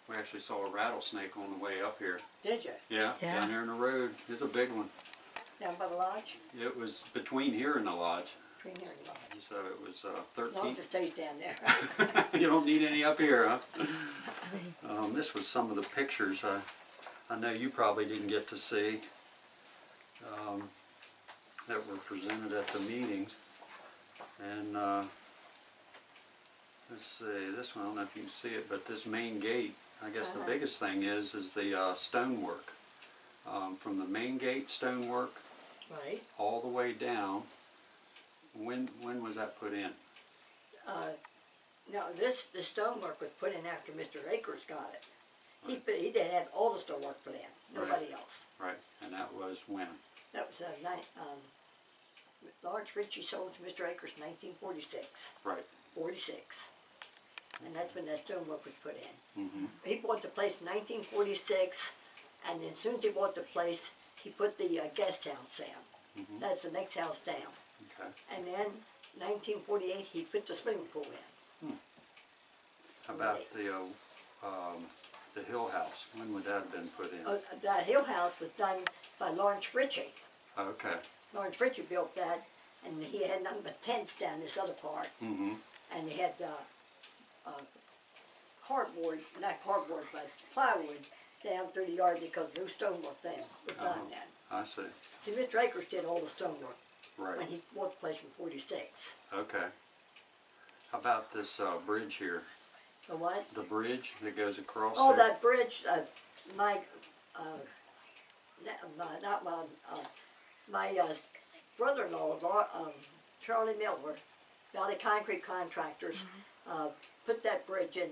We actually saw a rattlesnake on the way up here. Did you? Yeah, down there in the road. It's a big one. Down by the lodge? It was between here and the lodge. Between here and the lodge. So it was As long 13. as it stays down there. You don't need any up here, huh? This was some of the pictures I know you probably didn't get to see that were presented at the meetings. And let's see, this one, I don't know if you can see it, but this main gate, I guess the biggest thing is the stonework. From the main gate stonework Right. all the way down. When was that put in? No, the stonework was put in after Mr. Akers got it. He did have all the stonework put in, nobody else. Right, and that was when? That was Lawrence Ritchie sold to Mr. Akers in 1946. Right. 46. And that's when that stonework was put in. Mm-hmm. He bought the place in 1946, and then as soon as he bought the place, he put the guest house down. Mm-hmm. That's the next house down. Okay. And then 1948, he put the swimming pool in. How about the Hill House? When would that have been put in? The Hill House was done by Lawrence Ritchie. Okay. Lawrence Ritchie built that, and he had nothing but tents down this other part. Mm-hmm. And he had cardboard, not cardboard, but plywood down through the yard because no stonework then was done then. I see. See, Mr. Akers did all the stonework Right. when he bought the place in 46. Okay. How about this bridge here? The what? The bridge that goes across Oh, there? that bridge, my brother-in-law, Charlie Miller, Valley Concrete Contractors, put that bridge in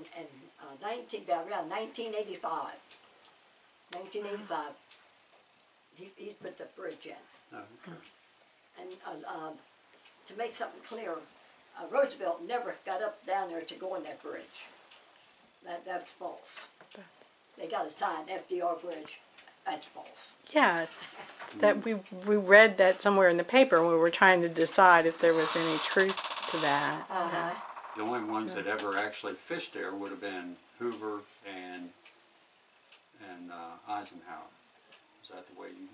around 1985. 1985. He put the bridge in. Oh, okay. And to make something clear, Roosevelt never got up down there to go on that bridge. That's false. They got a sign, FDR Bridge. That's false. Yeah, that we read that somewhere in the paper and we were trying to decide if there was any truth to that. The only ones that ever actually fished there would have been Hoover and Eisenhower. Is that the way you?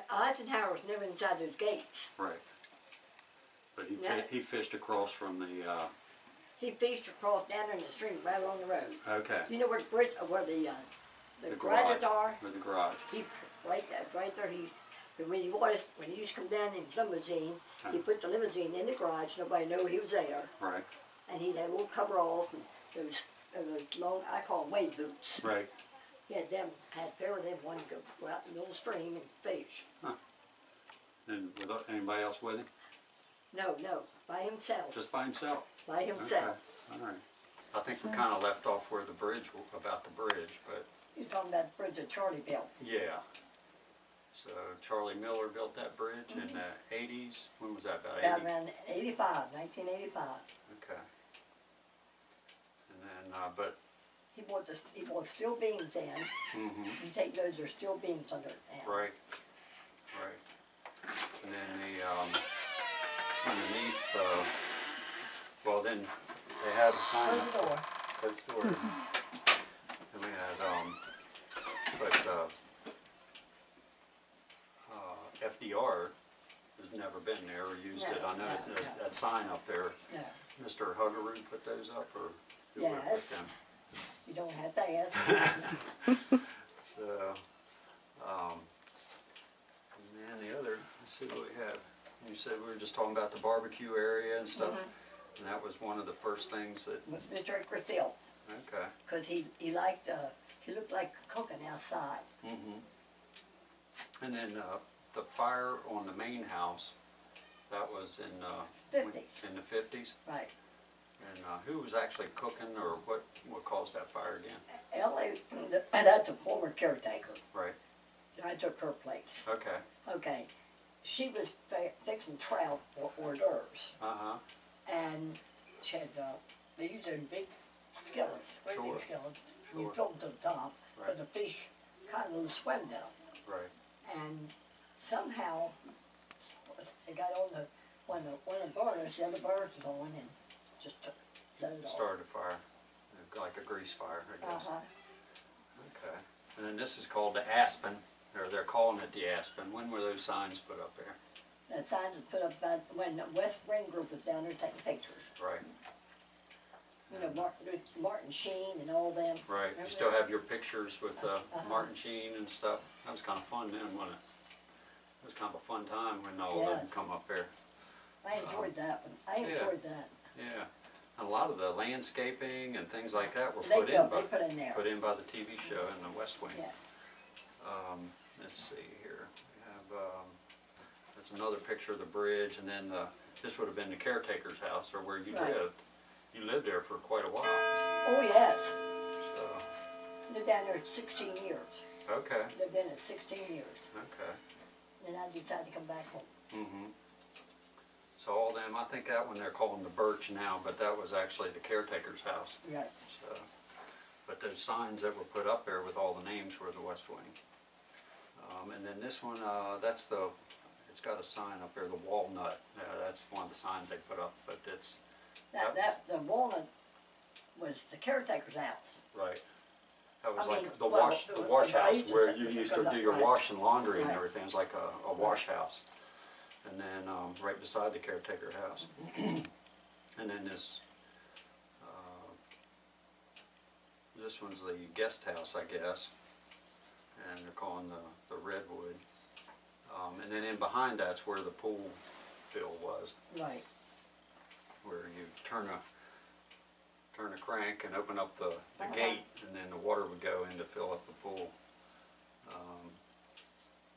Eisenhower was never inside those gates. Right. But No. he fished across from the. He fished across down there in the stream, right along the road. Okay. You know where the bridge, where the The garages are? Where the garage. He right there. When you used to come down in his limousine, he put the limousine in the garage. Nobody knew he was there. Right. And he'd have little coveralls and those long, I call them wade boots. Right. He had a pair of them, one to go out in the little stream and fish. Huh. And without anybody else with him? No, by himself. Just by himself? By himself. Okay. All right. I think we kind of left off where the bridge, about the bridge, but. You're talking about the bridge that Charlie built. Yeah. So Charlie Miller built that bridge in the 80s. When was that, about 80? About around 1985. Okay. And then, but. He bought steel beams in. Mm-hmm. You take those, there's steel beams under it now. Right. Right. And then the, underneath, well then, they had a sign. Close the door. Close the door. And we had, FDR has never been there or used it. I know that sign up there. No. Mr. Huggeroo put those up, or who would have put Yes. them? You don't have to ask. So, and then the other, let's see what we have. You said we were just talking about the barbecue area and stuff, and that was one of the first things that. Mr. Akers built. Okay. Because he liked, he looked like cooking outside. Mm-hmm. And then the fire on the main house, that was in 50s. In the 50s. Right. And who was actually cooking, or what caused that fire again? That's a former caretaker. Right. I took her place. Okay. Okay. She was fixing trout for hors d'oeuvres. Uh-huh. And she had, they used those big skillets, great Sure. big skillets. Sure. You fill them to the top, Right. but the fish kind of swim down. Right. And somehow, they got on one of the burners, the other burners was on, and just set it off. Started a fire. like a grease fire, I guess. Okay. And then this is called the Aspen, or they're calling it the Aspen. When were those signs put up there? The signs was put up by, when the West Spring group was down there taking pictures. Right. You know, Martin Sheen and all them. Right. Remember You still that? have your pictures with Martin Sheen and stuff. That was kind of fun then, wasn't it? It was kind of a fun time when all of them Yes. come up there. I enjoyed that one. I enjoyed that. Yeah. And a lot of the landscaping and things like that were They put in there. by the TV show in the West Wing. Yes. Let's see here. We have that's another picture of the bridge, and then this would have been the caretaker's house, or where you Right. lived. You lived there for quite a while. Oh, yes. So, Lived down there 16 years. okay. Lived in it 16 years. Okay. Then I decided to come back home. Mm-hmm. So all them, I think that one they're calling the Birch now, but that was actually the caretaker's house. Yes. So, but those signs that were put up there with all the names were the West Wing. And then this one, that's the, it's got a sign up there, the Walnut. That's one of the signs they put up, but it's, The Walnut was the caretaker's house. right. That was I like mean, the well, wash, it the was- wash I house used to where say- you used to do your right. wash and laundry and Right. everything. It was like a wash house. And then right beside the caretaker house. And then this one's the guest house, I guess. And they're calling the Redwood. And then in behind that's where the pool fill was, Right. where you turn a crank and open up the gate, and then the water would go in to fill up the pool.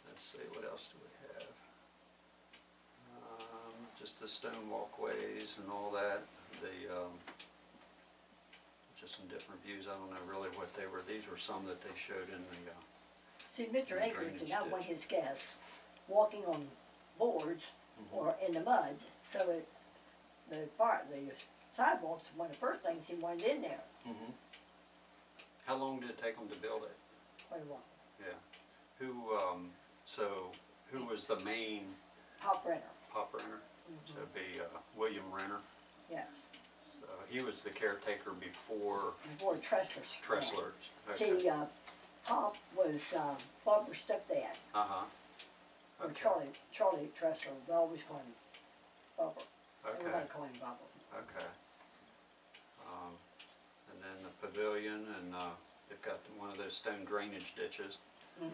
Let's see, what else do we have? Just the stone walkways and all that. Just some different views. I don't know really what they were. These were some that they showed in the. See, Mr. Akers did drainage not want ditch. his guests walking on boards or in the mud, so the sidewalks were one of the first things he wanted in there. Mm-hmm. How long did it take them to build it? Quite a while. Yeah. Who was the main Pop Renner. pop Renner? To be William Renner. Yes. So he was the caretaker before Before Tressler's. Tressler's. Okay. See, Pop was Barbara's stepdad. Uh-huh. Or Okay. Charlie Tressler. We always call him Bubba. Okay. Everybody call him Bubba. Okay. And then the pavilion, and they've got one of those stone drainage ditches. And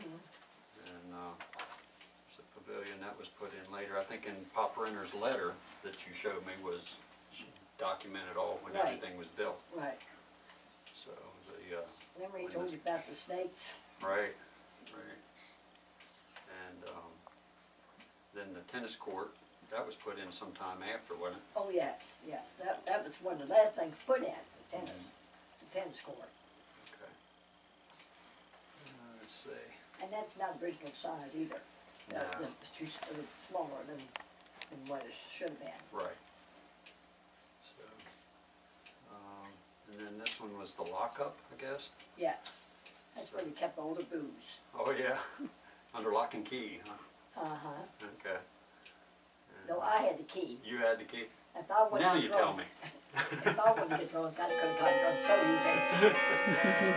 there's the pavilion that was put in later. I think in Pop Renner's letter that you showed me was, she documented all when Right. everything was built. Right. So Remember he when told this- you about the snakes? right. And then the tennis court, that was put in sometime after, wasn't it? Oh, yes, yes. That was one of the last things put in, the tennis court. Okay. Let's see. And that's not original size either. No. It was smaller than what it should have been. Right. So, and then this one was the lockup, I guess? Yes. That's where they kept all the booze. Oh, yeah. Under lock and key, huh? Uh-huh. Okay. Though I had the key. You had the key? If I wasn't Now you tell drunk, me. if I wouldn't get drunk, I could have got drunk so easy.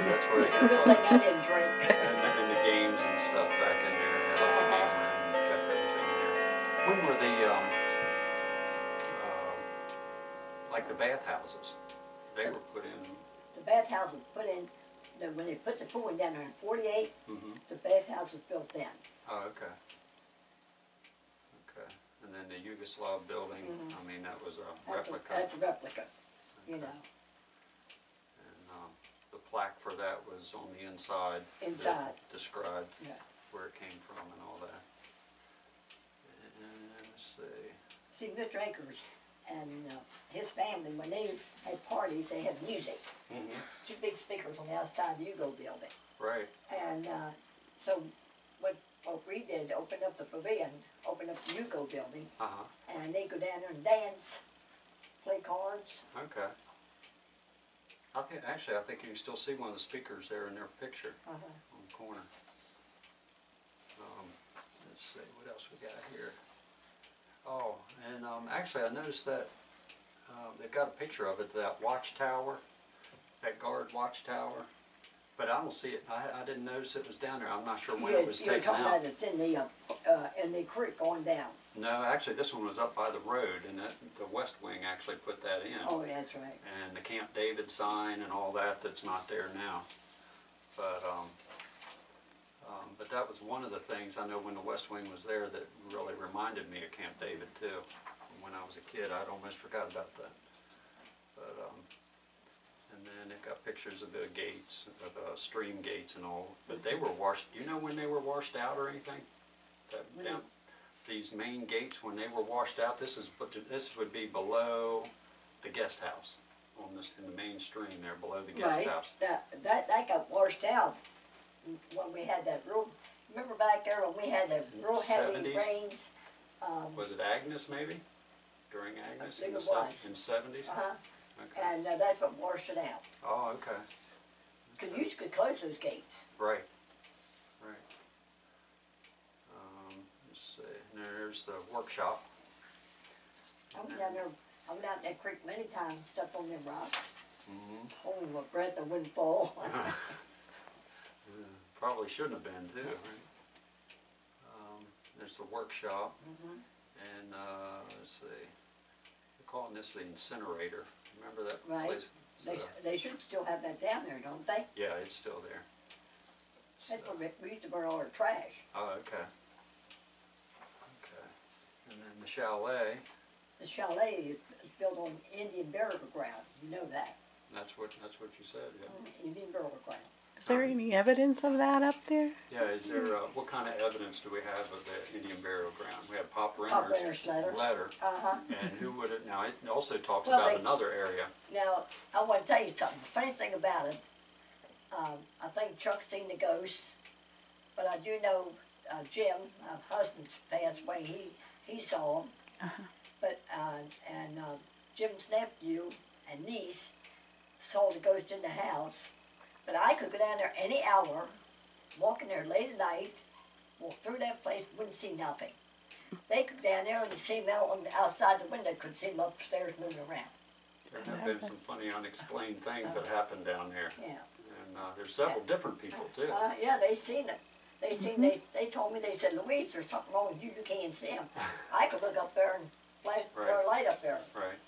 That's where It's they a good kept thing I didn't drink. and the games and stuff back in there. Had like a game room and kept everything in there. When were the, like the bathhouses? They were put in. The bathhouse was put in, when they put the pool in down there in 48, the bathhouse was built then. Oh, okay. Okay. And then the Yugoslav building, I mean, that was a replica. That's a replica, you know. And the plaque for that was on the inside. Inside. That described Yeah. where it came from and all that. And let's see. See, Mr. Akers and his family, when they had parties, they had music. Two big speakers on the outside of the Yugo building. Right. And so what we did, opened up the pavilion, opened up the Yugo building, Uh-huh. and they go down there and dance, play cards. Okay. I think you can still see one of the speakers there in their picture on the corner. Let's see, what else we got here? Oh, and actually I noticed that they've got a picture of it, that watchtower that guard watchtower, but I don't see it. I didn't notice it was down there. I'm not sure when it was You're taken talking out. about it's in the creek going down. No, actually, this one was up by the road, and the West Wing actually put that in. Oh, that's right. And the Camp David sign and all that, that's not there now. But that was one of the things I know when the West Wing was there that really reminded me of Camp David too. When I was a kid, I'd almost forgot about that. But and then it got pictures of the gates, of stream gates and all. But they were washed. Do you know when they were washed out or anything? Down, these main gates, when they were washed out, this would be below the guest house on this in the main stream there, below the guest house. That got washed out when we had that real. Remember back there when we had the real heavy 70s? rains? Was it Agnes maybe? During Agnes I think in the it was. in 70s? Okay. And that's what washed it out. Oh, okay. Because you could close those gates. Right. Right. Let's see. And there's the workshop. I went down there. I went out in that creek many times, stepped on them rocks. Mm-hmm. Holding my breath, I wouldn't fall. Probably shouldn't have been too. Right? There's the workshop, and let's see. They're calling this the incinerator. Remember that place? They should still have that down there, don't they? Yeah, it's still there. That's where we used to burn all our trash. Oh, okay. Okay. And then the chalet. The chalet is built on Indian burial ground. You know that. That's what you said. Yeah. Indian burial ground. Is there any evidence of that up there? Yeah. Is there what kind of evidence do we have of the Indian burial ground? We have Pop Renner's letter. And who would it? Now it also talks about another area. Now I want to tell you something. The funny thing about it, I think Chuck's seen the ghost, but I do know Jim, my husband's passed away. He saw him. But Jim's nephew and niece saw the ghost in the house. But I could go down there any hour, walk in there late at night, walk through that place, wouldn't see nothing. They could go down there and see him out on the outside the window, could see him upstairs moving around. There have been some funny unexplained things that happened down there. Yeah. And there's several different people too. Yeah, they seen it. They told me, they said, Louise, there's something wrong with you, you can't see him. I could look up there and flash their light up there. Right.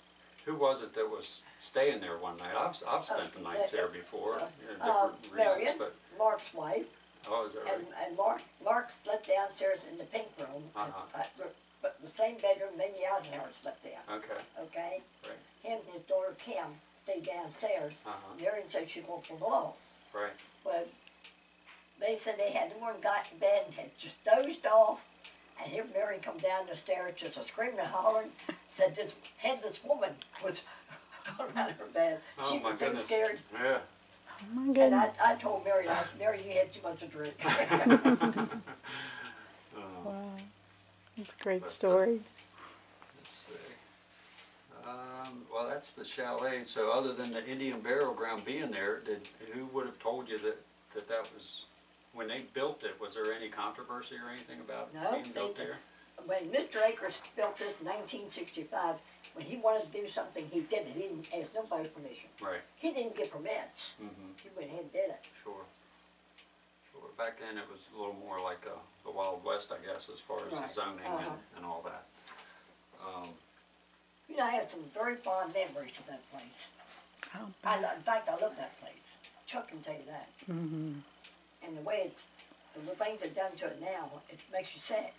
Who was it that was staying there one night? I've spent the nights there before, different reasons. Marion, but Mark's wife. oh, is that right? And Mark slept downstairs in the pink room, but the same bedroom maybe Eisenhower slept in. Okay. Okay? Right. Him and his daughter Kim stayed downstairs. Marion said she went for the loft. Right. Well, they said they had one got in bed and had just dozed off, and here Marion come down the stairs just screaming and hollering, said this headless woman was going around her bed. Oh, She my was so goodness. scared. Yeah. Oh my And goodness. I told Mary, I said, Mary, you had too much to drink. Wow. That's a great story. Let's see. Well, that's the chalet. So other than the Indian burial ground being there, who would have told you that was, when they built it, was there any controversy or anything about it being built there? When Mr. Akers built this in 1965, when he wanted to do something, he did it. He didn't ask nobody's permission. Right. He didn't get permits. He went ahead and did it. Sure. Sure. Back then it was a little more like the Wild West, I guess, as far as the zoning and all that. You know, I have some very fond memories of that place. Oh, In fact, I love that place. Chuck can tell you that. And the way the things they've done to it now, it makes you sick.